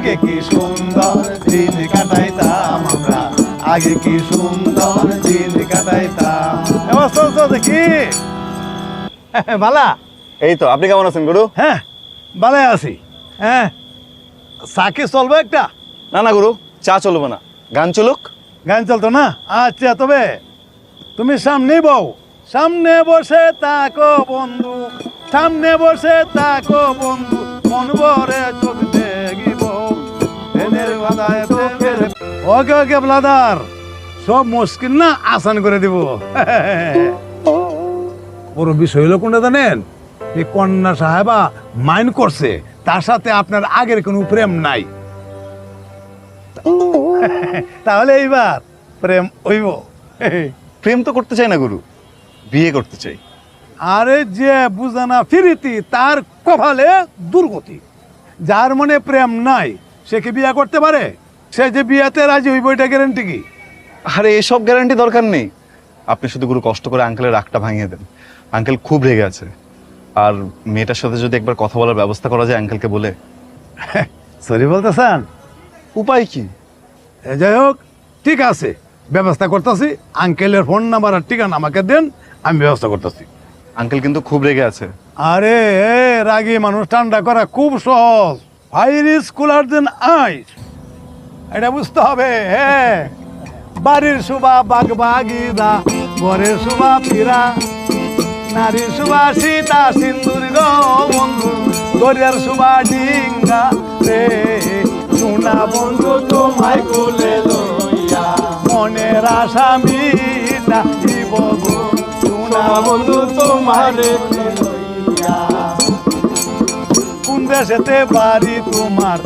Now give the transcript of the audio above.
আগে কি সুন্দর দিন কাটাইতাম আমরা, আগে কি সুন্দর দিন কাটাইতাম। এবার চল দেখি। বালা? এই তো, আপনি কেমন আছেন গুরু? হ্যাঁ বালাই আছি। হ্যাঁ সাকে চলবে একটা? না না গুরু, চা চলবে না, গান চলুক। গান চলতো না? আচ্ছা তবে তুমি সামনে বউ, সামনে বসে তাকো বন্ধু, সামনে বসে তাকো বন্ধু, মন ভরে চোখ দেখিব প্রেমের বাধায় প্রেমের। ওকে ওকে ব্লাদার, সব মুশকিল না আসান করে দিব। পুরো বিষয় হলো কোনটা জানেন? এই কন্যা সাহেবা মাইন্ড করছে তার সাথে আপনার আগের কোনো প্রেম নাই। তাহলে এইবার প্রেম হইব। প্রেম তো করতে চাই না গুরু, বিয়ে করতে চাই। আরে যে বুঝানা ফিরিতি তার কপালে দুর্গতি। যার মনে প্রেম নাই সে কি বিয়ে করতে পারে? সে যে বিয়েতে রাজি হইব এটা গ্যারান্টি কি? আরে এসব গ্যারান্টি দরকার নেই। আপনি শুধু গুরু কষ্ট করে আঙ্কেলের রাগটা ভাঙিয়ে দেন। আঙ্কেল খুব রেগে আছে। আর মেয়েটার সাথে যদি একবার কথা বলার ব্যবস্থা করা যায় আঙ্কেলকে বলে। সরি বলতেছেন? উপায় কি? যাই হোক ঠিক আছে, ব্যবস্থা করতেছি। আঙ্কেলের ফোন নাম্বার আর ঠিকানা আমাকে দেন, আমি ব্যবস্থা করতেছি। আঙ্কেল কিন্তু খুব রেগে আছে। আরে রাগী মানুষ ঠান্ডা করা খুব সহজ। ফায়ার ইজ কুলার দেন আইস, এটা বুঝতে হবে। হ্যাঁ, বাড়ির শোভা বাগ বাগিদা, ঘরের শোভা ফিরা, নারীর শোভা সীতা সিন্দুর গো বন্ধু, দরিয়ার শোভা ডিঙ্গা রে, সোনা বন্ধু তোমায় কোলে লইয়া, মনের আশা মিটা বন্ধু, সোনা বন্ধু তোমারে লইয়া। কোন দেশেতে বাড়ি তোমার,